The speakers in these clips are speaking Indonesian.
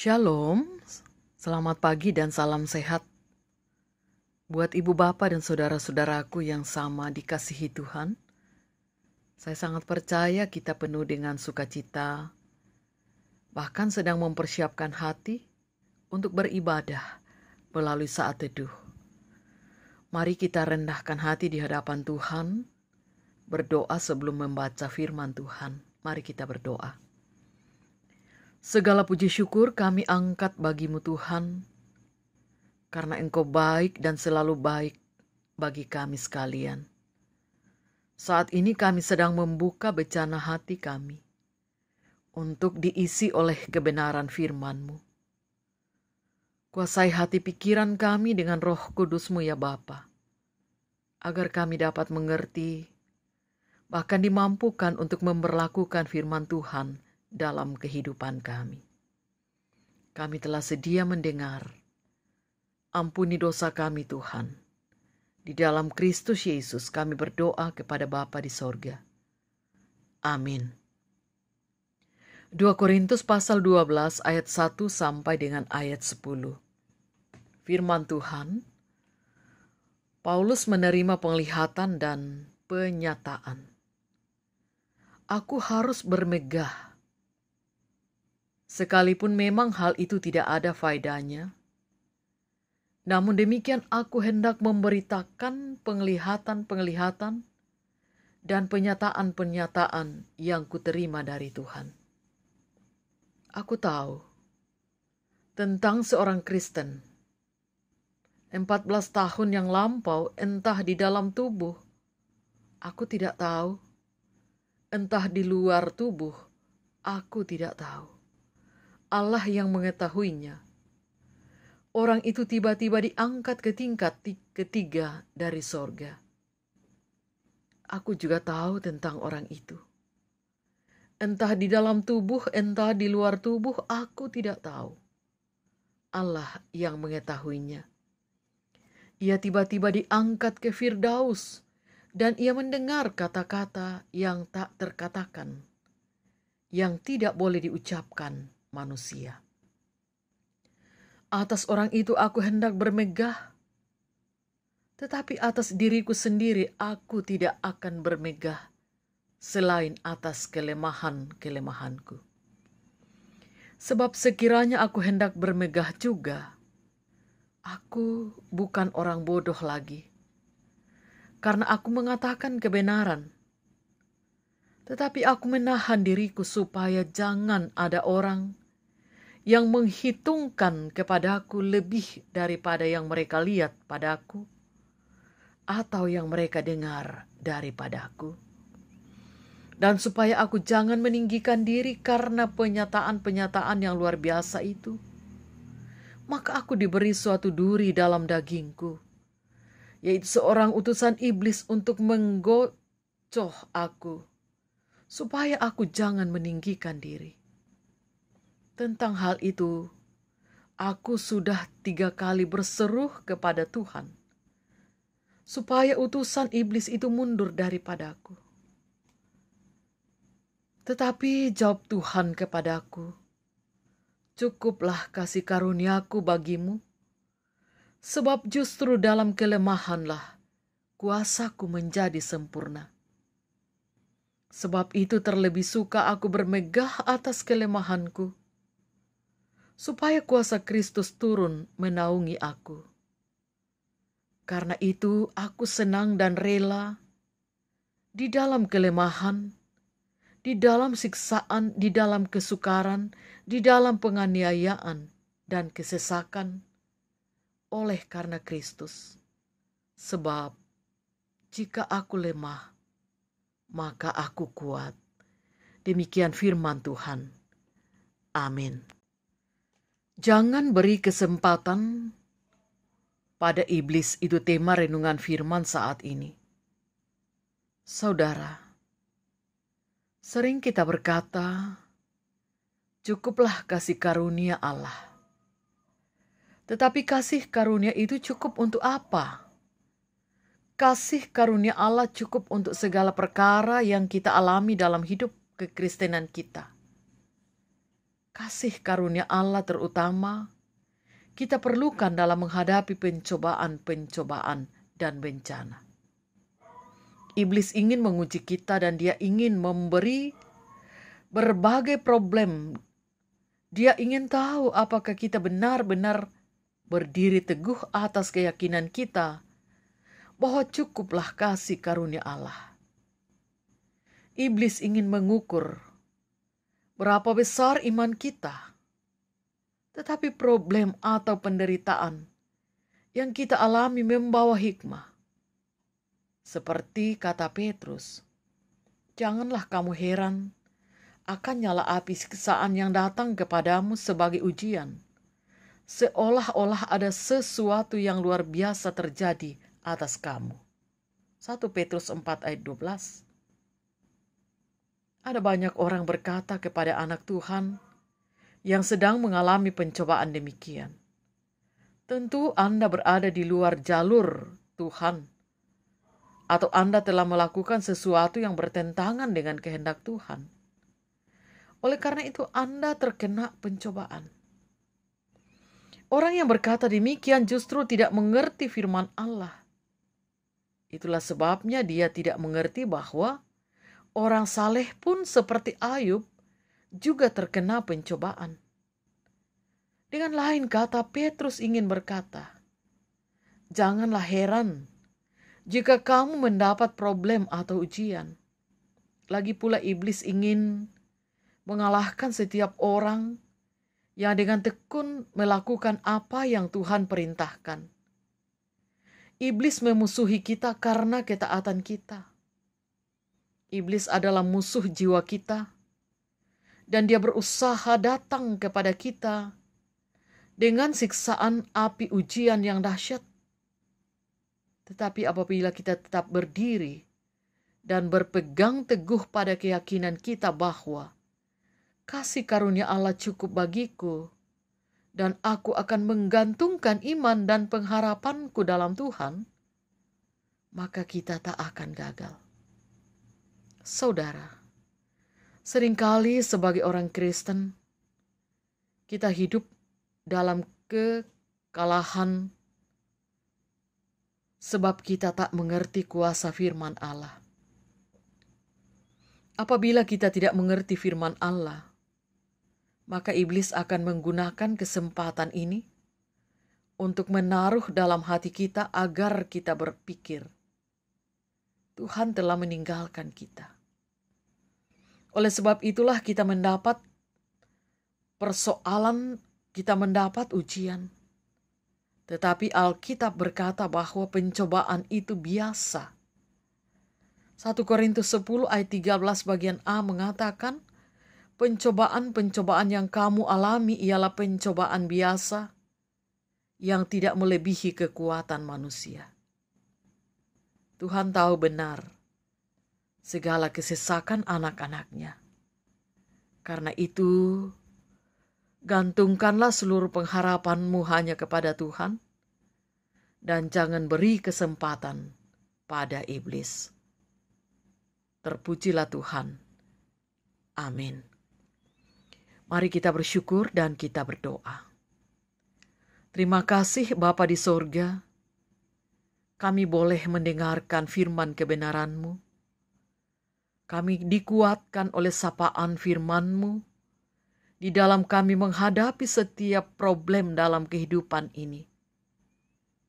Shalom, selamat pagi dan salam sehat. Buat ibu bapak dan saudara-saudaraku yang sama dikasihi Tuhan, saya sangat percaya kita penuh dengan sukacita, bahkan sedang mempersiapkan hati untuk beribadah melalui saat teduh. Mari kita rendahkan hati di hadapan Tuhan, berdoa sebelum membaca firman Tuhan. Mari kita berdoa. Segala puji syukur kami angkat bagimu Tuhan, karena Engkau baik dan selalu baik bagi kami sekalian. Saat ini kami sedang membuka bejana hati kami untuk diisi oleh kebenaran firman-Mu. Kuasai hati pikiran kami dengan Roh Kudus-Mu ya Bapa, agar kami dapat mengerti, bahkan dimampukan untuk memberlakukan firman Tuhan dalam kehidupan kami. Kami telah sedia mendengar. Ampuni dosa kami Tuhan. Di dalam Kristus Yesus kami berdoa kepada Bapa di sorga. Amin. 2 Korintus pasal 12 ayat 1 sampai dengan ayat 10. Firman Tuhan, Paulus menerima penglihatan dan penyataan. Aku harus bermegah. Sekalipun memang hal itu tidak ada faedahnya, namun demikian aku hendak memberitakan penglihatan-penglihatan dan penyataan-penyataan yang kuterima dari Tuhan. Aku tahu tentang seorang Kristen 14 tahun yang lampau, entah di dalam tubuh, aku tidak tahu, entah di luar tubuh, aku tidak tahu. Allah yang mengetahuinya. Orang itu tiba-tiba diangkat ke tingkat ketiga dari sorga. Aku juga tahu tentang orang itu. Entah di dalam tubuh, entah di luar tubuh, aku tidak tahu. Allah yang mengetahuinya. Ia tiba-tiba diangkat ke Firdaus, dan ia mendengar kata-kata yang tak terkatakan, yang tidak boleh diucapkan manusia. Atas orang itu aku hendak bermegah, tetapi atas diriku sendiri aku tidak akan bermegah selain atas kelemahan-kelemahanku. Sebab sekiranya aku hendak bermegah juga, aku bukan orang bodoh lagi, karena aku mengatakan kebenaran. Tetapi aku menahan diriku supaya jangan ada orang yang menghitungkan kepadaku lebih daripada yang mereka lihat padaku, atau yang mereka dengar daripadaku. Dan supaya aku jangan meninggikan diri karena penyataan-penyataan yang luar biasa itu, maka aku diberi suatu duri dalam dagingku, yaitu seorang utusan iblis untuk menggocoh aku, supaya aku jangan meninggikan diri. Tentang hal itu, aku sudah 3 kali berseru kepada Tuhan, supaya utusan iblis itu mundur daripadaku. Tetapi jawab Tuhan kepadaku, cukuplah kasih karuniaku bagimu, sebab justru dalam kelemahanlah kuasaku menjadi sempurna. Sebab itu terlebih suka aku bermegah atas kelemahanku, supaya kuasa Kristus turun menaungi aku. Karena itu aku senang dan rela di dalam kelemahan, di dalam siksaan, di dalam kesukaran, di dalam penganiayaan dan kesesakan oleh karena Kristus. Sebab jika aku lemah, maka aku kuat. Demikian firman Tuhan. Amin. Jangan beri kesempatan pada iblis, itu tema renungan firman saat ini. Saudara, sering kita berkata, cukuplah kasih karunia Allah. Tetapi kasih karunia itu cukup untuk apa? Kasih karunia Allah cukup untuk segala perkara yang kita alami dalam hidup kekristenan kita. Kasih karunia Allah terutama kita perlukan dalam menghadapi pencobaan-pencobaan dan bencana. Iblis ingin menguji kita dan dia ingin memberi berbagai problem. Dia ingin tahu apakah kita benar-benar berdiri teguh atas keyakinan kita bahwa cukuplah kasih karunia Allah. Iblis ingin mengukur berapa besar iman kita. Tetapi problem atau penderitaan yang kita alami membawa hikmah. Seperti kata Petrus, janganlah kamu heran akan nyala api siksaan yang datang kepadamu sebagai ujian, seolah-olah ada sesuatu yang luar biasa terjadi atas kamu. 1 Petrus 4 ayat 12. Ada banyak orang berkata kepada anak Tuhan yang sedang mengalami pencobaan demikian, tentu Anda berada di luar jalur Tuhan, atau Anda telah melakukan sesuatu yang bertentangan dengan kehendak Tuhan. Oleh karena itu Anda terkena pencobaan. Orang yang berkata demikian justru tidak mengerti firman Allah. Itulah sebabnya dia tidak mengerti bahwa orang saleh pun seperti Ayub juga terkena pencobaan. Dengan lain kata, Petrus ingin berkata, janganlah heran jika kamu mendapat problem atau ujian. Lagi pula iblis ingin mengalahkan setiap orang yang dengan tekun melakukan apa yang Tuhan perintahkan. Iblis memusuhi kita karena ketaatan kita. Iblis adalah musuh jiwa kita. Dan dia berusaha datang kepada kita dengan siksaan api ujian yang dahsyat. Tetapi apabila kita tetap berdiri dan berpegang teguh pada keyakinan kita bahwa kasih karunia Allah cukup bagiku dan aku akan menggantungkan iman dan pengharapanku dalam Tuhan, maka kita tak akan gagal. Saudara, seringkali sebagai orang Kristen, kita hidup dalam kekalahan sebab kita tak mengerti kuasa firman Allah. Apabila kita tidak mengerti firman Allah, maka iblis akan menggunakan kesempatan ini untuk menaruh dalam hati kita agar kita berpikir, Tuhan telah meninggalkan kita. Oleh sebab itulah kita mendapat persoalan, kita mendapat ujian. Tetapi Alkitab berkata bahwa pencobaan itu biasa. 1 Korintus 10 ayat 13 bagian A mengatakan, pencobaan-pencobaan yang kamu alami ialah pencobaan biasa yang tidak melebihi kekuatan manusia. Tuhan tahu benar segala kesesakan anak-anaknya. Karena itu, gantungkanlah seluruh pengharapanmu hanya kepada Tuhan dan jangan beri kesempatan pada iblis. Terpujilah Tuhan. Amin. Mari kita bersyukur dan kita berdoa. Terima kasih Bapa di sorga, kami boleh mendengarkan firman kebenaran-Mu. Kami dikuatkan oleh sapaan firman-Mu di dalam kami menghadapi setiap problem dalam kehidupan ini.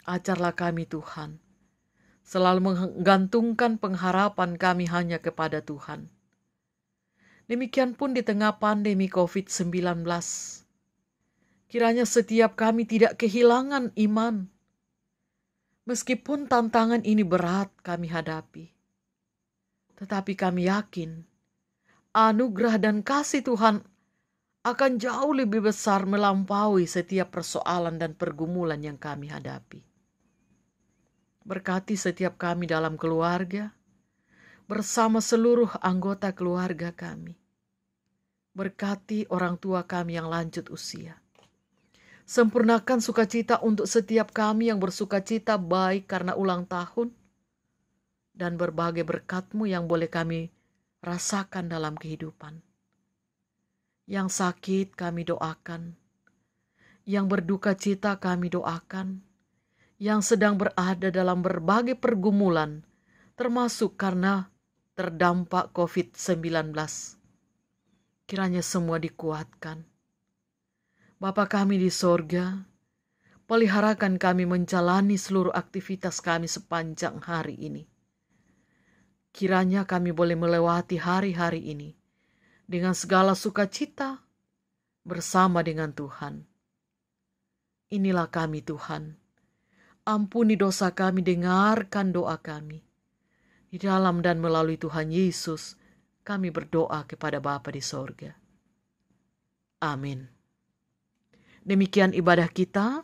Ajarlah kami Tuhan, selalu menggantungkan pengharapan kami hanya kepada Tuhan. Demikian pun di tengah pandemi COVID-19. Kiranya setiap kami tidak kehilangan iman. Meskipun tantangan ini berat kami hadapi. Tetapi kami yakin anugerah dan kasih Tuhan akan jauh lebih besar melampaui setiap persoalan dan pergumulan yang kami hadapi. Berkati setiap kami dalam keluarga, bersama seluruh anggota keluarga kami. Berkati orang tua kami yang lanjut usia. Sempurnakan sukacita untuk setiap kami yang bersukacita baik karena ulang tahun, dan berbagai berkat-Mu yang boleh kami rasakan dalam kehidupan. Yang sakit kami doakan, yang berduka cita kami doakan, yang sedang berada dalam berbagai pergumulan, termasuk karena terdampak COVID-19. Kiranya semua dikuatkan. Bapa kami di sorga, peliharakan kami menjalani seluruh aktivitas kami sepanjang hari ini. Kiranya kami boleh melewati hari-hari ini dengan segala sukacita bersama dengan Tuhan. Inilah kami Tuhan. Ampuni dosa kami, dengarkan doa kami. Di dalam dan melalui Tuhan Yesus, kami berdoa kepada Bapa di sorga. Amin. Demikian ibadah kita.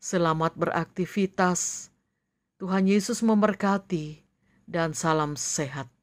Selamat beraktivitas. Tuhan Yesus memberkati dan salam sehat.